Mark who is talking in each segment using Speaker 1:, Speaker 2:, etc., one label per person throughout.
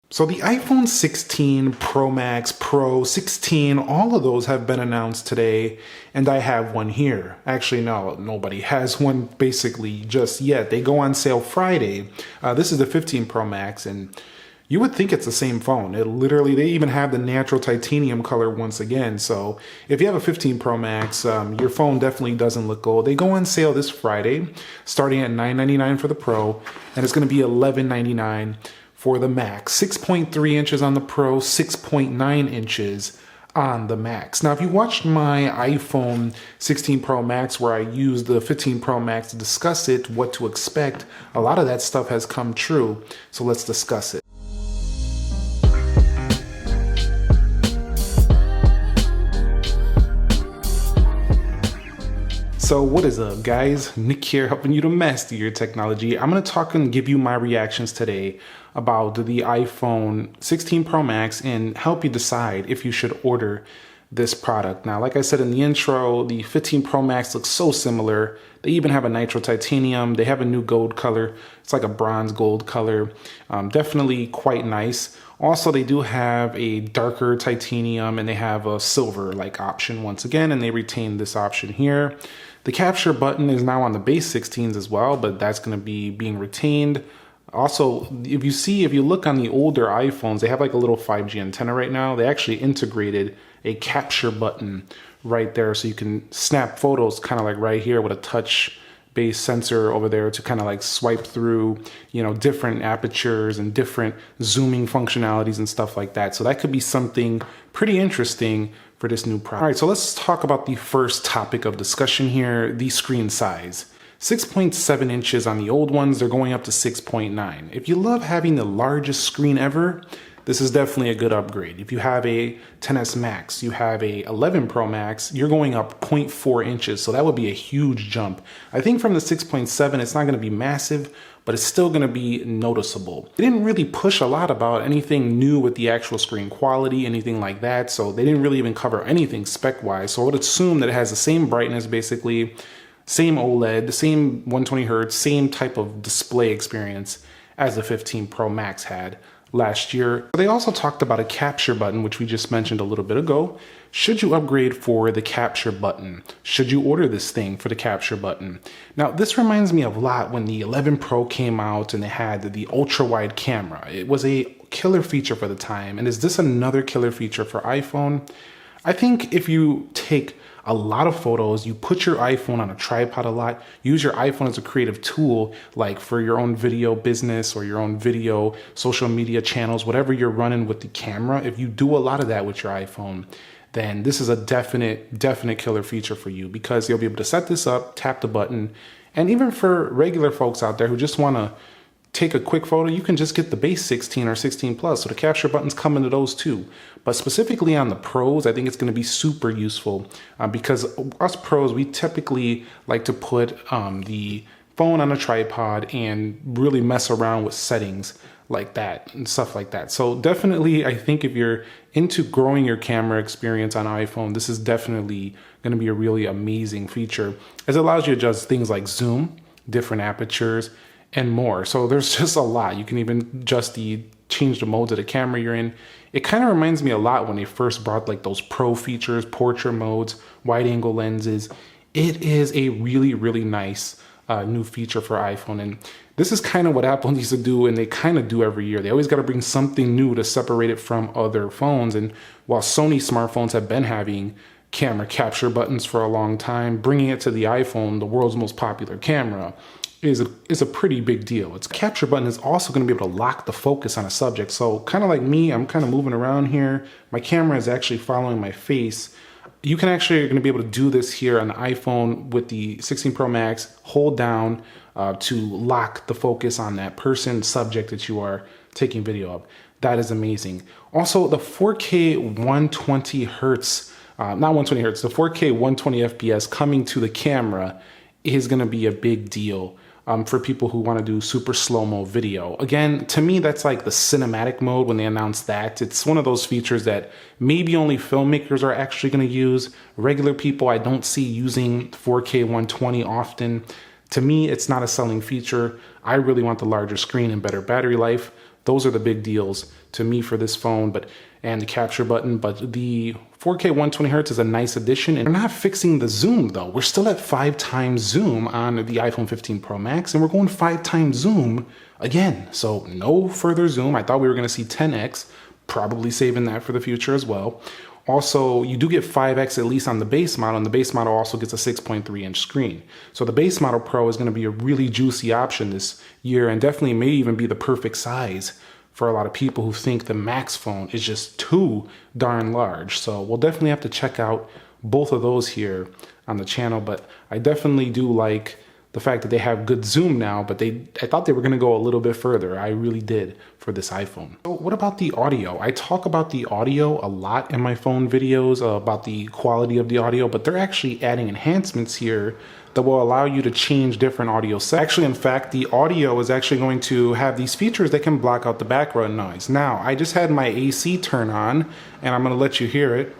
Speaker 1: So the iPhone 16 Pro Max, Pro 16, all of those have been announced today, and I have one here. Actually, no, nobody has one basically just yet. They go on sale Friday. This is the 15 Pro Max, and you would think it's the same phone. They even have the natural titanium color once again. So if you have a 15 Pro Max, your phone definitely doesn't look gold. They go on sale this Friday, starting at $999 for the Pro, and it's going to be $1199 for the Max. 6.3 inches on the Pro, 6.9 inches on the Max. Now, if you watched my iPhone 16 Pro Max where I used the 15 Pro Max to discuss it, what to expect, a lot of that stuff has come true. So let's discuss it. So what is up, guys? Nick here, helping you to master your technology. I'm going to talk and give you my reactions today about the iPhone 16 Pro Max and help you decide if you should order this product. Now, like I said in the intro, the 15 Pro Max looks so similar. They even have a nitro titanium. They have a new gold color. It's like a bronze gold color. Definitely quite nice. Also, they do have a darker titanium and they have a silver like option once again, and they retain this option here. The capture button is now on the base 16s as well, but that's going to be being retained. Also, if you look on the older iPhones, they have like a little 5G antenna right now. They actually integrated a capture button right there, so you can snap photos kind of like right here with a touch based sensor over there to kind of like swipe through, different apertures and different zooming functionalities and stuff like that. So that could be something pretty interesting for this new product. All right, so let's talk about the first topic of discussion here, the screen size. 6.7 inches on the old ones, they're going up to 6.9. If you love having the largest screen ever, this is definitely a good upgrade. If you have a XS Max, you have a 11 Pro Max, you're going up 0.4 inches. So that would be a huge jump. I think from the 6.7, it's not gonna be massive, but it's still gonna be noticeable. They didn't really push a lot about anything new with the actual screen quality, anything like that. So they didn't really even cover anything spec-wise. So I would assume that it has the same brightness, basically, same OLED, the same 120 hertz, same type of display experience as the 15 Pro Max had last year. They also talked about a capture button, which we just mentioned a little bit ago. Should you upgrade for the capture button? Should you order this thing for the capture button? Now, this reminds me of a lot when the 11 Pro came out and they had the ultra wide camera. It was a killer feature for the time. And is this another killer feature for iPhone? I think if you take a lot of photos, you put your iPhone on a tripod a lot, use your iPhone as a creative tool, like for your own video business or your own video social media channels, whatever you're running with the camera. If you do a lot of that with your iPhone, then this is a definite killer feature for you, because you'll be able to set this up, tap the button, and even for regular folks out there who just want to take a quick photo, you can just get the base 16 or 16 plus. So the capture buttons come into those too. But specifically on the pros, I think it's going to be super useful because us pros, we typically like to put the phone on a tripod and really mess around with settings like that and stuff like that. So definitely, I think if you're into growing your camera experience on iPhone, this is definitely going to be a really amazing feature, as it allows you to adjust things like zoom, different apertures, and more. So there's just a lot. You can even change the modes of the camera you're in. It kind of reminds me a lot when they first brought like those pro features, portrait modes, wide angle lenses. It is a really nice new feature for iPhone. And this is kind of what Apple needs to do, and they kind of do every year. They always got to bring something new to separate it from other phones. And while Sony smartphones have been having camera capture buttons for a long time, bringing it to the iPhone, the world's most popular camera, is a pretty big deal. Its capture button is also going to be able to lock the focus on a subject. So kind of like me, I'm kind of moving around here. My camera is actually following my face. You can actually, you're going to be able to do this here on the iPhone with the 16 Pro Max. Hold down to lock the focus on that person, subject that you are taking video of. That is amazing. Also, the 4K 120 hertz, not 120 hertz, the 4K 120 FPS coming to the camera is going to be a big deal for people who want to do super slow-mo video. Again, to me, that's like the cinematic mode when they announced that. It's one of those features that maybe only filmmakers are actually going to use. Regular people, I don't see using 4K 120 often. To me, it's not a selling feature. I really want the larger screen and better battery life. Those are the big deals to me for this phone, and the capture button. But the 4K 120 hertz is a nice addition. And we're not fixing the zoom though. We're still at 5 times zoom on the iPhone 15 Pro Max, and we're going 5 times zoom again. So no further zoom. I thought we were going to see 10x, probably saving that for the future as well. Also, you do get 5x at least on the base model, and the base model also gets a 6.3-inch screen. So the base model Pro is going to be a really juicy option this year, and definitely may even be the perfect size for a lot of people who think the Max phone is just too darn large. So we'll definitely have to check out both of those here on the channel, but I definitely do like the fact that they have good zoom now, but I thought they were going to go a little bit further. I really did for this iPhone. So what about the audio? I talk about the audio a lot in my phone videos, about the quality of the audio, but they're actually adding enhancements here that will allow you to change different audio settings. Actually, in fact, the audio is actually going to have these features that can block out the background noise. Now, I just had my AC turn on, and I'm going to let you hear it.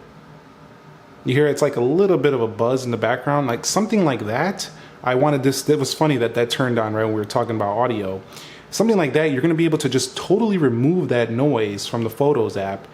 Speaker 1: You hear it's like a little bit of a buzz in the background, like something like that. I wanted this, it was funny that turned on right when we were talking about audio. Something like that, you're going to be able to just totally remove that noise from the Photos app.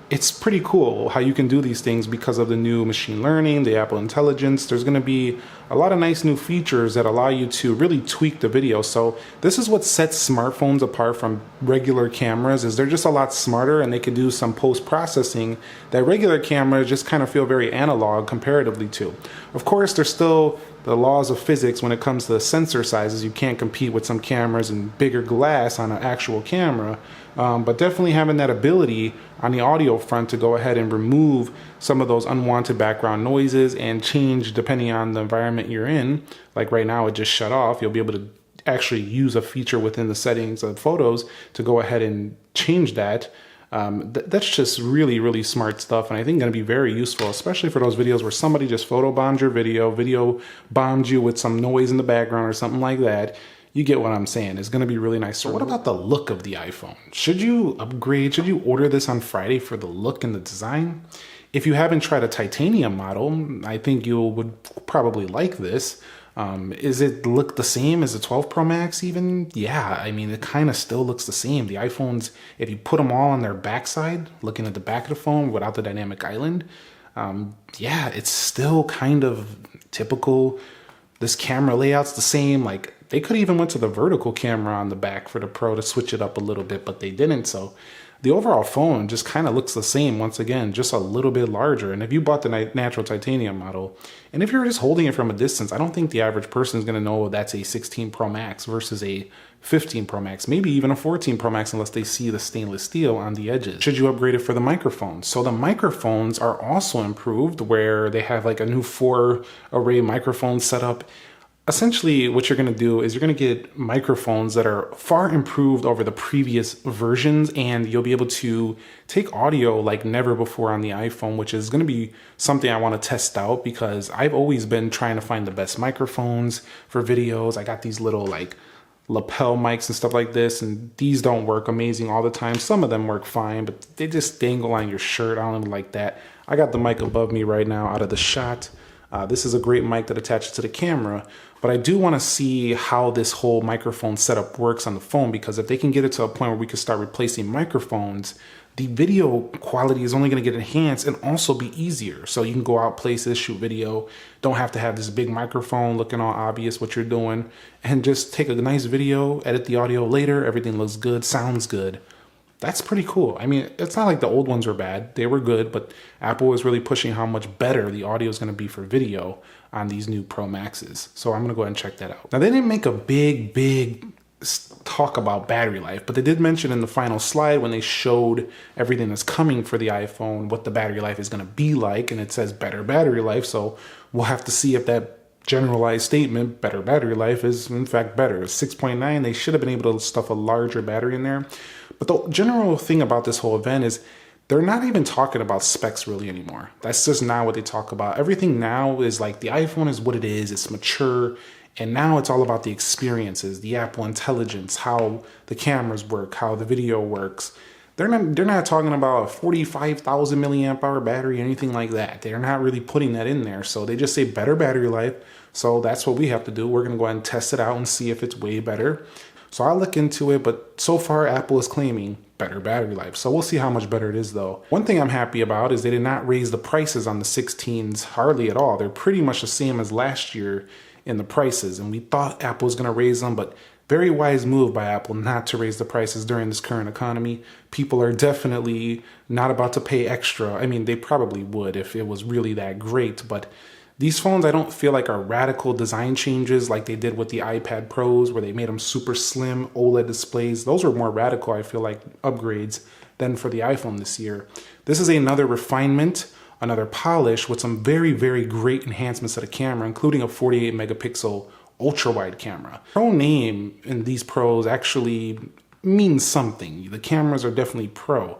Speaker 1: It's pretty cool how you can do these things because of the new machine learning, the Apple Intelligence. There's going to be a lot of nice new features that allow you to really tweak the video. So this is what sets smartphones apart from regular cameras, is they're just a lot smarter, and they can do some post-processing that regular cameras just kind of feel very analog comparatively to. Of course, there's still the laws of physics when it comes to the sensor sizes. You can't compete with some cameras and bigger glass on an actual camera, but definitely having that ability on the audio front to go ahead and remove some of those unwanted background noises and change depending on the environment you're in. Like right now, it just shut off. You'll be able to actually use a feature within the settings of Photos to go ahead and change that. That's just really, really smart stuff, and I think going to be very useful, especially for those videos where somebody just photobombed your video bombed you with some noise in the background or something like that. You get what I'm saying. It's going to be really nice. So what about the look of the iPhone? Should you upgrade? Should you order this on Friday for the look and the design? If you haven't tried a titanium model, I think you would probably like this. Is it look the same as the 12 Pro Max even? Yeah, I mean, it kind of still looks the same. The iPhones, if you put them all on their backside, looking at the back of the phone without the dynamic island, yeah, it's still kind of typical. This camera layout's the same. Like, they could even went to the vertical camera on the back for the Pro to switch it up a little bit, but they didn't. So the overall phone just kind of looks the same, once again, just a little bit larger. And if you bought the natural titanium model, and if you're just holding it from a distance, I don't think the average person is going to know that's a 16 Pro Max versus a 15 Pro Max, maybe even a 14 Pro Max, unless they see the stainless steel on the edges. Should you upgrade it for the microphones? So the microphones are also improved, where they have like a new 4-array microphone setup. Essentially, what you're going to do is you're going to get microphones that are far improved over the previous versions, and you'll be able to take audio like never before on the iPhone, which is going to be something I want to test out, because I've always been trying to find the best microphones for videos. I got these little like lapel mics and stuff like this, and these don't work amazing all the time. Some of them work fine, but they just dangle on your shirt. I don't even like that. I got the mic above me right now out of the shot. This is a great mic that attaches to the camera, but I do want to see how this whole microphone setup works on the phone, because if they can get it to a point where we can start replacing microphones, the video quality is only going to get enhanced and also be easier. So you can go out places, shoot video, don't have to have this big microphone looking all obvious what you're doing, and just take a nice video, edit the audio later, everything looks good, sounds good. That's pretty cool. I mean, it's not like the old ones were bad. They were good, but Apple is really pushing how much better the audio is going to be for video on these new Pro Maxes. So I'm going to go ahead and check that out. Now, they didn't make a big talk about battery life, but they did mention in the final slide when they showed everything that's coming for the iPhone, what the battery life is going to be like, and it says better battery life. So we'll have to see if that generalized statement, better battery life, is in fact better. 6.9, they should have been able to stuff a larger battery in there. But the general thing about this whole event is they're not even talking about specs really anymore. That's just not what they talk about. Everything now is like the iPhone is what it is. It's mature. And now it's all about the experiences, the Apple Intelligence, how the cameras work, how the video works. They're not talking about a 45,000 milliamp hour battery or anything like that. They're not really putting that in there. So they just say better battery life. So that's what we have to do. We're going to go ahead and test it out and see if it's way better. So I'll look into it, but so far Apple is claiming better battery life. So we'll see how much better it is though. One thing I'm happy about is they did not raise the prices on the 16s hardly at all. They're pretty much the same as last year in the prices. And we thought Apple was going to raise them, but very wise move by Apple not to raise the prices during this current economy. People are definitely not about to pay extra. I mean, they probably would if it was really that great, but these phones I don't feel like are radical design changes like they did with the iPad Pros where they made them super slim OLED displays. Those were more radical, I feel like, upgrades than for the iPhone this year. This is another refinement, another polish with some very, very great enhancements to the camera, including a 48 megapixel ultra wide camera. Pro name in these Pros actually means something. The cameras are definitely pro.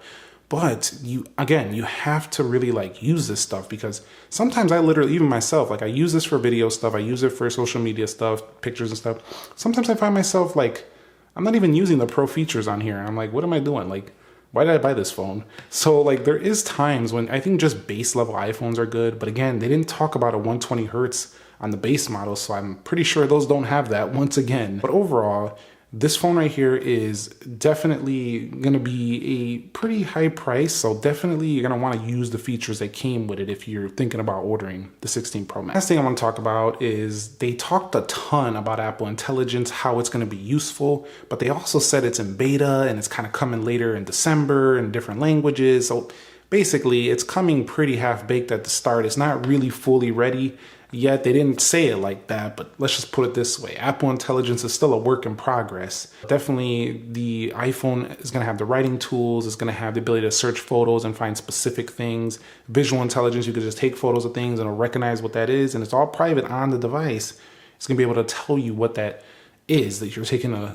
Speaker 1: But you have to really like use this stuff because sometimes I literally, even myself, like I use this for video stuff. I use it for social media stuff, pictures and stuff. Sometimes I find myself like, I'm not even using the pro features on here. I'm like, what am I doing? Like, why did I buy this phone? So like there is times when I think just base level iPhones are good. But again, they didn't talk about a 120 Hertz on the base model. So I'm pretty sure those don't have that once again. But overall, this phone right here is definitely going to be a pretty high price. So definitely you're going to want to use the features that came with it if you're thinking about ordering the 16 Pro Max. Last thing I want to talk about is they talked a ton about Apple Intelligence, how it's going to be useful, but they also said it's in beta and it's kind of coming later in December in different languages. So basically it's coming pretty half-baked at the start. It's not really fully ready yet. They didn't say it like that, but let's just put it this way. Apple Intelligence is still a work in progress. Definitely the iPhone is going to have the writing tools. It's going to have the ability to search photos and find specific things. Visual intelligence, you could just take photos of things and it'll recognize what that is. And it's all private on the device. It's going to be able to tell you what that is that you're taking a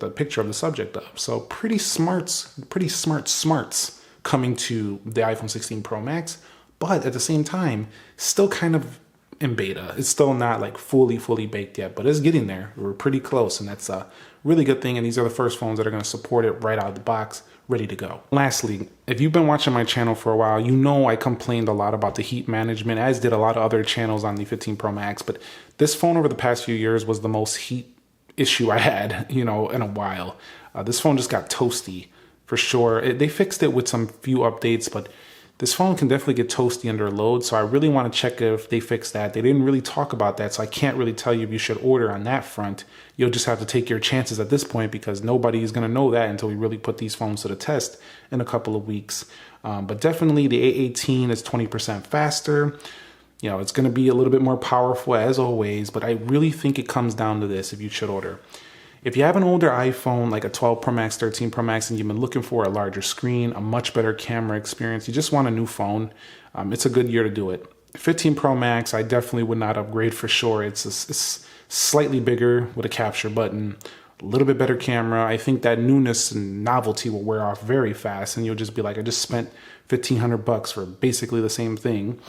Speaker 1: picture of the subject of. So pretty smarts coming to the iPhone 16 Pro Max, but at the same time, still kind of in beta. It's still not like fully baked yet, but it's getting there. We're pretty close, and that's a really good thing. And these are the first phones that are going to support it right out of the box, ready to go. Lastly, if you've been watching my channel for a while, you know I complained a lot about the heat management, as did a lot of other channels on the 15 Pro Max. But this phone over the past few years was the most heat issue I had, in a while. This phone just got toasty for sure. They fixed it with some few updates, but this phone can definitely get toasty under load, so I really want to check if they fixed that. They didn't really talk about that, so I can't really tell you if you should order on that front. You'll just have to take your chances at this point because nobody is going to know that until we really put these phones to the test in a couple of weeks. But definitely the A18 is 20% faster. It's going to be a little bit more powerful as always, but I really think it comes down to this if you should order. If you have an older iPhone, like a 12 Pro Max, 13 Pro Max, and you've been looking for a larger screen, a much better camera experience, you just want a new phone, it's a good year to do it. 15 Pro Max, I definitely would not upgrade for sure. It's slightly bigger with a capture button, a little bit better camera. I think that newness and novelty will wear off very fast, and you'll just be like, I just spent $1,500 for basically the same thing.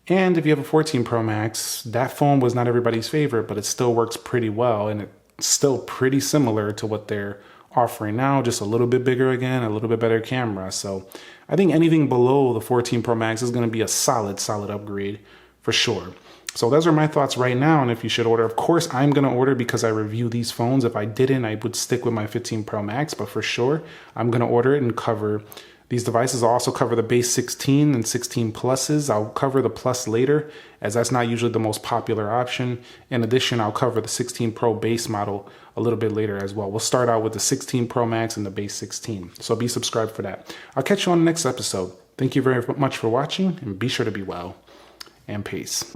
Speaker 1: And if you have a 14 Pro Max, that phone was not everybody's favorite, but it still works pretty well, and it's still pretty similar to what they're offering now, just a little bit bigger again, a little bit better camera. So I think anything below the 14 Pro Max is going to be a solid upgrade for sure. So those are my thoughts right now, and if you should order, of course, I'm going to order because I review these phones. If I didn't, I would stick with my 15 Pro Max, but for sure, I'm going to order it and cover these devices. I'll also cover the base 16 and 16 Pluses. I'll cover the Plus later, as that's not usually the most popular option. In addition, I'll cover the 16 Pro base model a little bit later as well. We'll start out with the 16 Pro Max and the base 16. So be subscribed for that. I'll catch you on the next episode. Thank you very much for watching, and be sure to be well, and peace.